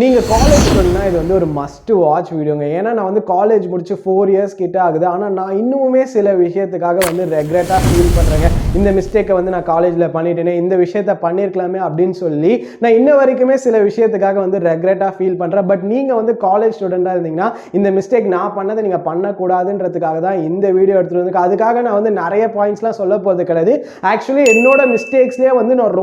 நீங்கள் காலேஜ் ஸ்டூடெண்ட்னா இது வந்து ஒரு மஸ்ட் வாட்ச் வீடியோங்க. ஏன்னா நான் வந்து காலேஜ் முடிச்சு 4 இயர்ஸ் கிட்ட ஆகுது. ஆனால் நான் இன்னுமே சில விஷயத்துக்காக வந்து ரெக்ரெட்டாக ஃபீல் பண்ணுறேங்க. இந்த மிஸ்டேக்கை வந்து நான் காலேஜில் பண்ணிட்டேனே, இந்த விஷயத்த பண்ணியிருக்கலாமே அப்படின்னு சொல்லி நான் இன்ன வரைக்குமே சில விஷயத்துக்காக வந்து ரெக்ரெட்டாக ஃபீல் பண்ணுறேன். பட் நீங்கள் வந்து காலேஜ் ஸ்டூடெண்ட்டாக இருந்தீங்கன்னா இந்த மிஸ்டேக் நான் பண்ணதை நீங்கள் பண்ணக்கூடாதுன்றதுக்காக தான் இந்த வீடியோ எடுத்துகிட்டு வந்து அதுக்காக நான் வந்து நிறைய பாயிண்ட்ஸ்லாம் சொல்ல போகிறது கிடையாது. ஆக்சுவலி என்னோட மிஸ்டேக்ஸ்லேயே வந்து நான்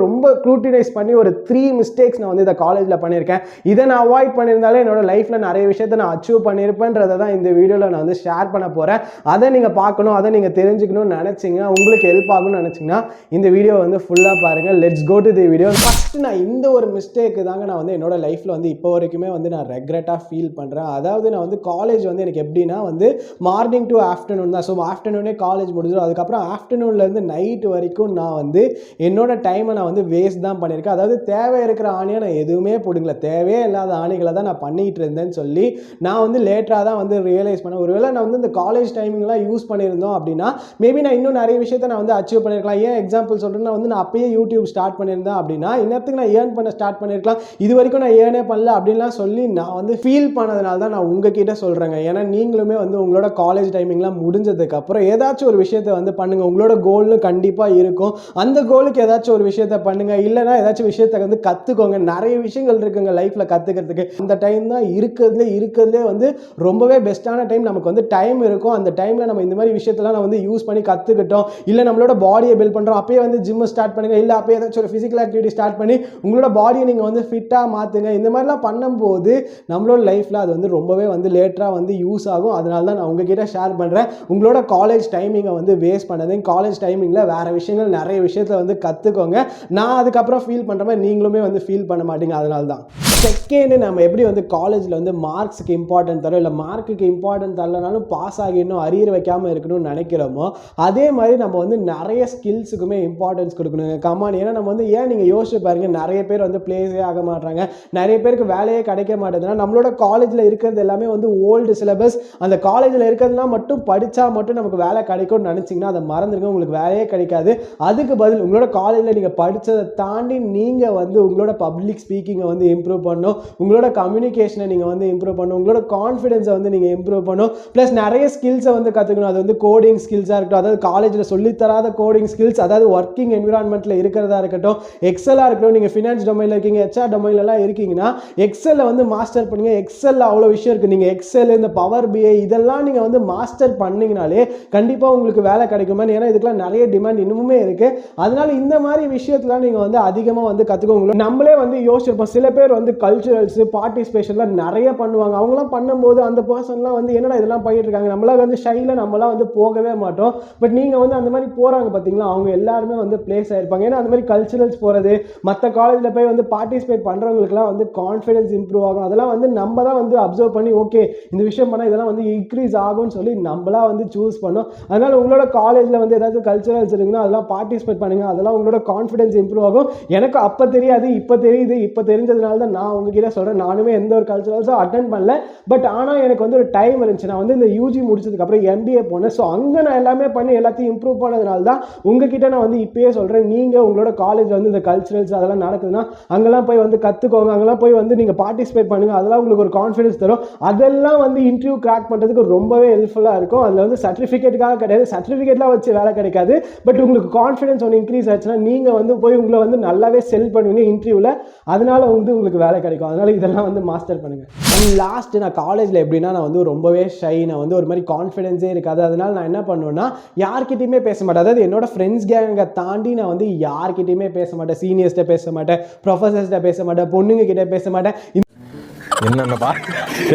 ரொம்ப க்ரூட்டினைஸ் பண்ணி ஒரு 3 மிஸ்டேக்ஸ் நான் வந்து இதை காலேஜில் பண்ணியிருக்கேன். இதை நான் அவாய்ட் பண்ணியிருந்தாலே என்னோட லைஃப்பில் நிறைய விஷயத்தை நான் அச்சீவ் பண்ணியிருப்பேன்றதை தான் இந்த வீடியோவில் நான் வந்து ஷேர் பண்ண போகிறேன். அதை நீங்கள் பார்க்கணும், அதை நீங்கள் தெரிஞ்சுக்கணும்னு நினச்சிங்கன்னா, உங்களுக்கு ஹெல்ப் ஆகும்னு நினச்சிங்கன்னா இந்த வீடியோ வந்து ஃபுல்லாக பாருங்கள். Let's go to the video. First நான் இந்த ஒரு மிஸ்டேக்கு தாங்க நான் வந்து என்னோட லைஃப்பில் வந்து இப்போ வரைக்குமே வந்து நான் ரெக்ரெட்டாக ஃபீல் பண்ணுறேன். அதாவது நான் வந்து காலேஜ் வந்து எனக்கு எப்படின்னா வந்து மார்னிங் டு ஆஃப்டர்நூன் தான். ஸோ ஆஃப்டர்நூனே காலேஜ் முடிஞ்சிடும். அதுக்கப்புறம் ஆஃப்டர்நூன்லேருந்து நைட்டு வரைக்கும் நான் வந்து என்னோட டைமை நான் வந்து வேஸ்ட் தான் பண்ணியிருக்கேன். அதாவது தேவை இருக்கிற ஆணையை நான் எதுவுமே பிடிக்கல, தேவையே இல்லாத ஆணைகளை தான் நான் பண்ணிகிட்டு இருந்தேன்னு சொல்லி நான் வந்து லேட்டராக தான் வந்து ரியலைஸ் பண்ணேன். ஒருவேளை நான் வந்து இந்த காலேஜ் டைமிங்லாம் யூஸ் பண்ணியிருந்தோம் அப்படின்னா மேபி நான் இன்னும் நிறைய விஷயத்தை நான் வந்து அச்சீவ் பண்ணியிருக்கலாம். ஏன் எக்ஸாம்பிள் சொல்கிறேன்னா வந்து நான் அப்பயே யூடியூப் ஸ்டார்ட் பண்ணியிருந்தேன் அப்படின்னா இன்னத்துக்கு நான் ஏர்ன் பண்ண ஸ்டார்ட் பண்ணியிருக்கலாம். இது வரைக்கும் நான் ஏர்னே பண்ணல அப்படின்லாம் சொல்லி நான் வந்து ஃபீல் பண்ணதுனால தான் நான் உங்ககிட்ட சொல்கிறேங்க. ஏன்னா நீங்களுமே வந்து உங்களோட காலேஜ் டைமிங்லாம் முடிஞ்சதுக்கப்புறம் ஏதாச்சும் ஒரு விஷயத்தை வந்து பண்ணுங்கள். உங்களோட கோல்னு கண்டிப்பாக இருக்கும். அந்த கோலுக்கு ஏதாச்சும் ஒரு விஷயத்தை பண்ணுங்கள். இல்லைனா ஏதாச்சும் விஷயத்தை வந்து கற்றுக்கோங்க. நிறைய விஷயங்கள் இருக்குங்க லைஃப்பில் கற்றுக்கிறதுக்கு. அந்த டைம் தான் இருக்கிறதுலே வந்து ரொம்பவே பெஸ்ட்டான டைம். நமக்கு வந்து டைம் இருக்கும். அந்த டைமில் நம்ம இந்த மாதிரி விஷயத்தெல்லாம் நான் வந்து யூஸ் பண்ணி கற்றுக்கிட்டோம். இல்லை நம்மளோட பாடியை பில்ட் பண்ணுறோம், அப்பயே வந்து ஜிம்மை ஸ்டார்ட் பண்ணுங்கள். இல்லை அப்பயே ஏதாச்சும் ஒரு ஃபிசிக்கல் ஆக்டிவிட்டி ஸ்டார்ட் பண்ணி உங்களோட பாடியை நீங்கள் வந்து ஃபிட்டாக மாற்றுங்க. இந்த மாதிரிலாம் பண்ணும்போது நம்மளோட லைஃப்பில் அது வந்து ரொம்பவே வந்து லேட்டராக வந்து யூஸ் ஆகும். அதனால தான் நான் உங்ககிட்ட ஷேர் பண்ணுறேன். உங்களோட காலேஜ் டைமிங்கை வந்து வேஸ்ட் பண்ணாதீங்க. காலேஜ் டைமிங்கில் வேறு விஷயங்கள் நிறைய விஷயத்தில் வந்து கற்றுக்கோங்க. நான் அதுக்கப்புறம் ஃபீல் பண்ணுற மாதிரி நீங்களுமே வந்து ஃபீல் பண்ண மாட்டீங்க. அதனால தான் செகண்ட், நம்ம எப்படி வந்து காலேஜில் வந்து மார்க்ஸுக்கு இம்பார்ட்டன்ட் தரோம், இல்லை மார்க்குக்கு இம்பார்ட்டன்ட் தரலனாலும் பாஸ் ஆகிடணும், அரியர் வைக்காமல் இருக்கணும்னு நினைக்கிறோமோ அதே மாதிரி நம்ம வந்து நிறைய ஸ்கில்ஸுக்குமே இம்பார்ட்டன்ஸ் கொடுக்கணுங்க. கமான். ஏன்னா நம்ம வந்து ஏன் நீங்கள் யோசிச்சு பாருங்கள், நிறைய பேர் வந்து பிளேஸே ஆக மாட்டாங்க, நிறைய பேருக்கு வேலையே கிடைக்க மாட்டேதுன்னா நம்மளோட காலேஜில் இருக்கிறது எல்லாமே வந்து ஓல்டு சிலபஸ். அந்த காலேஜில் இருக்கிறதுலாம் மட்டும் படித்தா மட்டும் நமக்கு வேலை கிடைக்கும்னு நினச்சிங்கன்னா அதை மறந்துடுங்க. உங்களுக்கு வேலையே கிடைக்காது. அதுக்கு பதில் உங்களோட காலேஜில் நீங்கள் படித்ததை தாண்டி நீங்கள் வந்து உங்களோட பப்ளிக் ஸ்பீக்கிங்கை வந்து இம்ப்ரூவ் பண்ணணும், உங்களோட கம்யூனிகேஷனை நீங்கள் வந்து இம்ப்ரூவ் பண்ணணும், உங்களோட கான்ஃபிடென்ஸை வந்து நீங்கள் இம்ப்ரூவ் பண்ணணும். ப்ளஸ் நிறைய ஸ்கில்ஸை வந்து கற்றுக்கணும். அது வந்து கோடிங் ஸ்கில்ஸாக இருக்கட்டும், அதாவது காலேஜில் சொல்லித்தராத கோடிங் ஸ்கில்ஸ், அதாவது ஒர்க்கிங் என்விரான்மெண்ட்டில் இருக்கிறதா இருக்கட்டும், எக்ஸலாக இருக்கட்டும். நீங்கள் ஃபினான்ஸ் டொமைனில் இருக்கீங்க, ஹெச்ஆர் டொமைன்லாம் இருக்கீங்கன்னா எக்ஸலில் வந்து மாஸ்டர் பண்ணுங்க. எக்ஸலில் அவ்வளோ விஷயம் இருக்குது. நீங்கள் எக்ஸல், இந்த பவர் பிஐ இதெல்லாம் நீங்கள் வந்து மாஸ்டர் பண்ணிங்கனாலே கண்டிப்பாக உங்களுக்கு வேலை கிடைக்குமே. ஏன்னா இதுக்கெல்லாம் நிறைய டிமாண்ட் இன்னுமே இருக்குது. அதனால இந்த மாதிரி விஷயத்தெலாம் நீங்கள் வந்து அதிகமாக வந்து கற்றுக்கோங்க. நம்மளே வந்து யோசிச்சிருப்போம், சில பேர் வந்து கல்ச்சுரல்ஸு பார்ட்டிசிபேஷன்லாம் நிறைய பண்ணுவாங்க. அவங்களாம் பண்ணும்போது அந்த பர்சன்லாம் வந்து என்னடா இதெல்லாம் பண்ணிட்டு இருக்காங்க, நம்மளாம் வந்து ஷைல நம்மளாம் வந்து போகவே மாட்டோம். பட் நீங்கள் வந்து அந்த மாதிரி போகிறாங்க பார்த்தீங்களா, அவங்க எல்லாருமே வந்து பிளேஸ் ஆகிருப்பாங்க. ஏன்னா அந்த மாதிரி கல்ச்சுரல்ஸ் போகிறது, மற்ற காலேஜில் போய் வந்து பார்ட்டிசிபேட் பண்ணுறவங்களுக்குலாம் வந்து கான்ஃபிடன்ஸ் இம்ப்ரூவ் ஆகும். அதெல்லாம் வந்து நம்ம தான் வந்து அப்சர்வ் பண்ணி ஓகே இந்த விஷயம் பண்ணால் இதெல்லாம் வந்து இன்க்ரீஸ் ஆகும்னு சொல்லி நம்மளா வந்து சூஸ் பண்ணோம். அதனால் உங்களோட காலேஜில் வந்து ஏதாவது கல்ச்சுரல்ஸ் இருக்குன்னா அதெல்லாம் பார்ட்டிசிபேட் பண்ணுங்கள். அதெல்லாம் உங்களோட கான்ஃபிடன்ஸ் இம்ப்ரூவ் ஆகும். எனக்கு அப்போ தெரியாது, இப்போ தெரியுது. இப்போ தெரிஞ்சதுனால தான் நான் உங்ககிட்ட சொல்கிறேன். நானுமே எந்த ஒரு கல்ச்சுரல்ஸும் அட்டென்ட் பண்ணல. பட் ஆனால் எனக்கு வந்து ஒரு டைம் இருந்துச்சு. நான் வந்து இந்த யூஜி முடிச்சதுக்கப்புறம் எம்பிஏ போனேன். ஸோ அங்கே நான் எல்லாமே பண்ணி எல்லாத்தையும் இம்ப்ரூவ் பண்ணதுனால தான் உங்ககிட்ட நான் வந்து இப்பயே சொல்கிறேன். நீங்கள் உங்களோட காலேஜ் வந்து இந்த கல்ச்சுரல்ஸ் அதெல்லாம் நடக்குதுன்னா அங்கெல்லாம் போய் வந்து கற்றுக்கோங்க. அங்கெல்லாம் போய் வந்து நீங்கள் பார்ட்டிசிபேட் பண்ணுங்கள். அதெல்லாம் உங்களுக்கு ஒரு கான்ஃபிடன்ஸ் தரும். அதெல்லாம் வந்து இன்டர்வியூ கிராக் பண்ணுறதுக்கு ரொம்பவே ஹெல்ப்ஃபுல்லாக இருக்கும். அதில் வந்து சர்டிஃபிகேட்டுக்காக கிடையாது, சர்டிஃபிகேட்லாம் வச்சு வேலை கிடைக்காது. பட் உங்களுக்கு கான்ஃபிடன்ஸ் ஒன்று இன்க்ரீஸ் ஆச்சுன்னா நீங்கள் வந்து போய் உங்களை வந்து நல்லாவே செல் பண்ணுவீங்க இன்டர்வியூவில். அதனால வந்து உங்களுக்கு வேலை கிடைக்கும். அதனால இதெல்லாம் வந்து மாஸ்டர் பண்ணுங்கள். அண்ட் லாஸ்ட், நான் காலேஜில் எப்படின்னா நான் வந்து ரொம்பவே ஷை, நான் வந்து ஒரு மாதிரி கான்ஃபிடென்ஸே இருக்காது. அதனால நான் என்ன பண்ணுவேன்னா யார்கிட்டையுமே பேச மாட்டேன். அதாவது என்னோட ஃப்ரெண்ட்ஸ் கேங்கை தாண்டி நான் வந்து யார்கிட்டையுமே பேச மாட்டேன். சீனியர்ஸ்கிட்ட பேச மாட்டேன், ப்ரொஃபஸர்ஸ்கிட்ட பேச மாட்டேன், பொண்ணுங்க கிட்ட பேச மாட்டேன்.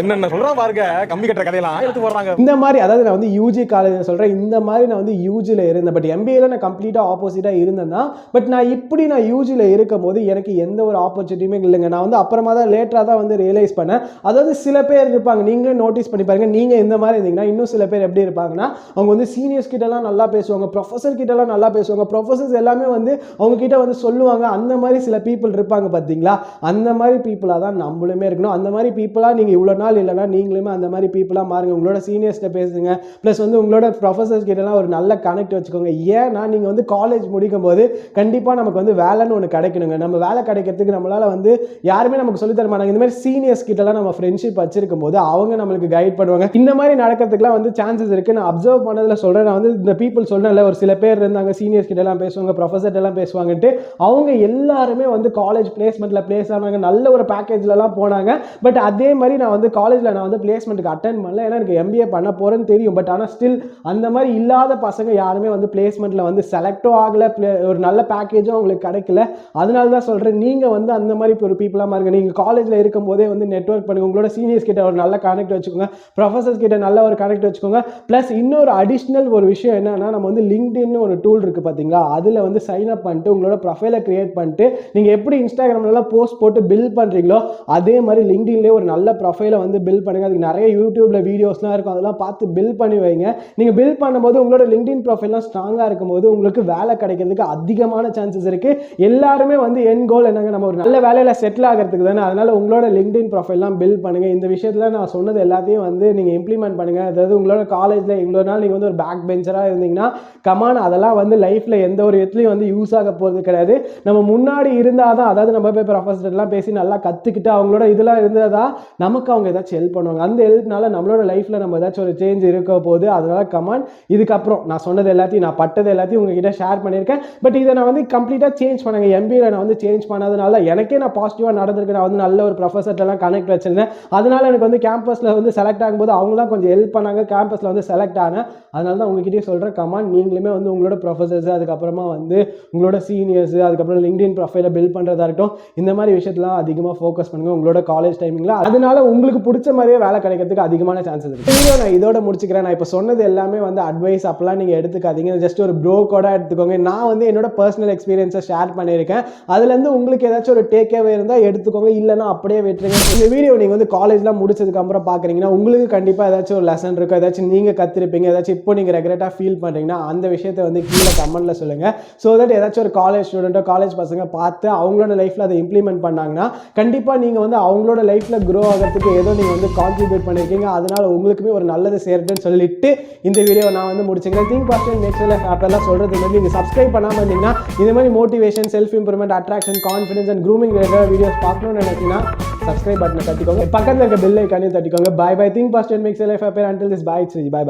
என்னென்ன சொல்றான் பாருங்க, கம்பி கட்டுற கதையெல்லாம் எடுத்து போடுறாங்க. இந்த மாதிரி அதாவது நான் வந்து யூஜி காலேஜ் சொல்கிறேன். இந்த மாதிரி நான் வந்து யூஜியில் இருந்தேன். பட் எம்பிஏல நான் கம்ப்ளீட்டாக ஆப்போசிட்டாக இருந்தேன் தான். பட் நான் யூஜியில் இருக்கும் போது எனக்கு எந்த ஒரு ஆப்பர்ச்சுனிட்டியுமே இல்லைங்க. நான் வந்து அப்புறமா தான் லேட்டராக தான் வந்து ரியலைஸ் பண்ணேன். அதாவது சில பேர் இருப்பாங்க, நீங்களே நோட்டீஸ் பண்ணி பாருங்க. நீங்கள் இந்த மாதிரி இருந்தீங்கன்னா இன்னும் சில பேர் எப்படி இருப்பாங்கன்னா அவங்க வந்து சீனியர்ஸ் கிட்டலாம் நல்லா பேசுவாங்க, ப்ரொஃபஸர் கிட்டலாம் நல்லா பேசுவாங்க. ப்ரொஃபஸர்ஸ் எல்லாமே வந்து அவங்க கிட்ட வந்து சொல்லுவாங்க. அந்த மாதிரி சில பீப்புள் இருப்பாங்க பார்த்தீங்களா, அந்த மாதிரி பீப்புளாக தான் நம்மளுமே இருக்கணும். அந்த மாதிரி பீப்புளாக நீங்கள் இவ்வளோ நாள் இல்லைனா நீங்களுமே அந்த மாதிரி பீப்புளாக மாறுங்க. உங்களோட சீனியர்ஸ்கிட்ட பேசுங்க, ப்ளஸ் வந்து உங்களோட ப்ரொஃபஸர்ஸ் கிட்டலாம் ஒரு நல்ல கனெக்ட் வச்சுக்கோங்க. ஏன்னா நீங்கள் வந்து காலேஜ் முடிக்கும் போது கண்டிப்பாக நமக்கு வந்து வேலைன்னு ஒன்று கிடைக்கணுங்க. நம்ம வேலை கிடைக்கிறதுக்கு நம்மளால் வந்து யாருமே நமக்கு சொல்லித்தர மாட்டாங்க. இந்த மாதிரி சீனியர்ஸ் கிட்டலாம் நம்ம ஃப்ரெண்ட்ஷிப் வச்சிருக்கும் போது அவங்க நம்மளுக்கு கைட் பண்ணுவாங்க. இந்த மாதிரி நடக்கிறதுக்குலாம் வந்து சான்சஸ் இருக்குது. நான் அப்சர்வ் பண்ணதில் சொல்கிறேன். நான் வந்து இந்த பீப்புள் சொன்னேன்ல, ஒரு சில பேர் இருந்தாங்க சீனியர்ஸ் கிட்டலாம் பேசுவாங்க, ப்ரொஃபஸர்கிட்டலாம் பேசுவாங்கன்ட்டு. அவங்க எல்லாருமே வந்து காலேஜ் பிளேஸ்மெண்ட்டில் பிளேஸ் ஆனாங்க, நல்ல ஒரு பேக்கேஜ்லலாம் போனாங்க. பட் அதே மாதிரி நான் வந்து காலேஜில் நான் வந்து பிளேஸ்மெண்ட்டுக்கு அட்டன் பண்ணல, ஏன்னா எனக்கு MBA பண்ண போகிறேன்னு தெரியும். பட் ஆனால் ஸ்டில் அந்த மாதிரி இல்லாத பசங்க யாருமே வந்து பிளேஸ்மெண்ட்டில் வந்து செலக்டும் ஆகலை, ஒரு நல்ல பேக்கேஜும் அவங்களுக்கு கிடைக்கல. அதனால தான் சொல்கிறேன், நீங்கள் வந்து அந்த மாதிரி ஒரு பீப்புளாக மாறுங்க. நீங்கள் காலேஜில் இருக்கும் போதே வந்து நெட்வொர்க் பண்ணுங்க, உங்களோட சீனியர்ஸ் கிட்ட ஒரு நல்ல கனெக்ட் வச்சுக்கோங்க, ப்ரொஃபஸர்ஸ் கிட்ட நல்ல ஒரு கனெக்ட் வச்சுக்கோங்க. ப்ளஸ் இன்னொரு அடிஷ்னல் ஒரு விஷயம் என்னன்னா, நம்ம வந்து லிங்க்டின் ஒரு டூல் இருக்குது பார்த்தீங்களா, அதில் வந்து சைன் அப் பண்ணிட்டு உங்களோட ப்ரொஃபைலை கிரியேட் பண்ணிட்டு நீங்கள் எப்படி இன்ஸ்டாகிராம்லாம் போஸ்ட் போட்டு பில்ட் பண்ணுறீங்களோ அதே மாதிரி லிங்க்டின்லேயே ஒரு நல்ல ப்ரொஃபைலை வந்து பில்ட் பண்ணுங்க. அதுக்கு நிறைய யூடியூப்ல வீடியோஸ்லாம் இருக்கும், அதெல்லாம் பார்த்து பில்ட் பண்ணி வைங்க. நீங்கள் பில்ட் பண்ணும்போது உங்களோட லிங்க்டின் ப்ரொஃபைல்லாம் ஸ்ட்ராங்காக இருக்கும்போது உங்களுக்கு வேலை கிடைக்கிறதுக்கு அதிகமான சான்சஸ் இருக்குது. எல்லாருமே வந்து என் கோல் என்னங்க, நம்ம ஒரு நல்ல வேலையில் செட்டில் ஆகிறதுக்கு தானே. அதனால உங்களோட லிங்க்டின் ப்ரொஃபைல்லாம் பில்ட் பண்ணுங்க. இந்த விஷயத்தில் நான் சொன்னது எல்லாத்தையும் வந்து நீங்கள் இம்ப்ளிமெண்ட் பண்ணுங்க. அதாவது உங்களோட காலேஜில் இவ்வளோ நாள் நீங்கள் வந்து ஒரு பேக் பெஞ்சராக இருந்தீங்கன்னா கமான், அதெல்லாம் வந்து லைஃப்பில் எந்த ஒரு இடத்துலையும் வந்து யூஸ் ஆக போகிறது கிடையாது. நம்ம முன்னாடி இருந்தால் தான், அதாவது நம்ம போய் ப்ரொஃபஸர்லாம் பேசி நல்லா கற்றுக்கிட்டு அவங்களோட இதெல்லாம் இருந்தால் தான் நமக்கு அவங்க ஏதாச்சும் ஹெல்ப் பண்ணுவாங்க. அந்த ஹெல்ப்னால நம்மளோட லைஃப்பில் நம்ம ஏதாச்சும் ஒரு சேஞ்ச் இருக்க போகுது. அதனால கமான், இதுக்கப்புறம் நான் சொன்னது எல்லாத்தையும், நான் பட்டது எல்லாத்தையும் உங்ககிட்ட ஷேர் பண்ணியிருக்கேன். பட் இதை நான் வந்து கம்ப்ளீட்டாக சேஞ்ச் பண்ணேங்க. MBA நான் வந்து சேஞ்ச் பண்ணதுனால எனக்கே நான் பாசிட்டிவாக நடந்திருக்கு. நான் வந்து நல்ல ஒரு ப்ரொஃபஸர்ட்டெல்லாம் கனெக்ட் வச்சிருந்தேன். அதனால எனக்கு வந்து கேம்பஸில் வந்து செலக்ட் ஆகும்போது அவங்களாம் கொஞ்சம் ஹெல்ப் பண்ணாங்க, கேம்பஸில் வந்து செலக்ட் ஆனேன். அதனால தான் உங்ககிட்டயே சொல்கிறேன், கமான், நீங்களுமே வந்து உங்களோட ப்ரொஃபஸர்ஸ், அதுக்கப்புறமா வந்து உங்களோட சீனியர்ஸ், அதுக்கப்புறம் லிங்க்டின் ப்ரொஃபைலை பில்ட் பண்ணுறதா இருக்கட்டும், இந்த மாதிரி விஷயத்தெல்லாம் அதிகமாக ஃபோக்கஸ் பண்ணுங்கள் உங்களோட காலேஜ் டைமிங்கில். அதனால உங்களுக்கு பிடிச்ச மாதிரியே வேலை கிடைக்கிறதுக்கு அதிகமான சான்சஸ் இருக்குது. வீடியோ நான் இதோட முடிச்சுக்கிறேன். நான் இப்போ சொன்னது எல்லாமே வந்து அட்வைஸ் அப்பெல்லாம் நீங்கள் எடுத்துக்காதீங்க, ஜஸ்ட் ஒரு ப்ரோ கோட எடுத்துக்கோங்க. நான் வந்து என்னோட பர்சனல் எக்ஸ்பீரியன்ஸை ஷேர் பண்ணியிருக்கேன். அதுலேருந்து உங்களுக்கு ஏதாச்சும் ஒரு டேக்அவே இருந்தால் எடுத்துக்கோங்க, இல்லைனா அப்படியே விட்டுருங்க. இந்த வீடியோ நீங்கள் வந்து காலேஜ்லாம் முடிச்சதுக்கப்புறம் பார்க்குறீங்கன்னா உங்களுக்கு கண்டிப்பாக ஏதாச்சும் ஒரு லெசன் இருக்கும், ஏதாச்சும் நீங்கள் கற்றுருப்பீங்க, ஏதாச்சும் இப்போ நீங்கள் ரெக்ரெட்டாக ஃபீல் பண்ணுறீங்கன்னா அந்த விஷயத்தை வந்து கீழே கமெண்ட்டில் சொல்லுங்கள். ஸோ தட் ஏதாச்சும் ஒரு காலேஜ் ஸ்டூடெண்ட்டோ காலேஜ் பசங்க பார்த்து அவங்களோட லைஃப்பில் அதை இம்ப்ளிமெண்ட் பண்ணாங்கன்னா கண்டிப்பாக நீங்கள் வந்து அவங்களோட லைஃப்பில் க்ரோ ஆகிறதுக்கு ஏதோ நீங்கள் வந்து கான்ட்ரிபியூட் பண்ணியிருக்கீங்க. அதனால் உங்களுக்குமே ஒரு நல்லது சேரட்டுன்னு சொல்லிட்டு இந்த வீடியோவை நான் வந்து முடிச்சுக்கிறேன். திங்க் பாசிட்டிவ் மேக் லைஃப் ஆப்பெல்லாம் சொல்கிறது வந்து நீங்கள் சப்ஸ்கிரைப் பண்ணாமல் இருந்தீங்கன்னா இந்த மாதிரி motivation, self improvement, attraction, confidence and grooming related videos பார்க்கணும்னு நினைச்சீங்கன்னா சப்ஸ்கிரைப் பட்டனை தட்டிக்கோங்க, பக்கத்தில் இருக்க பெல் ஐக்கானையும் தட்டிக்கோங்க. Bye bye. Think positive make life happy. until this bye, bye bye.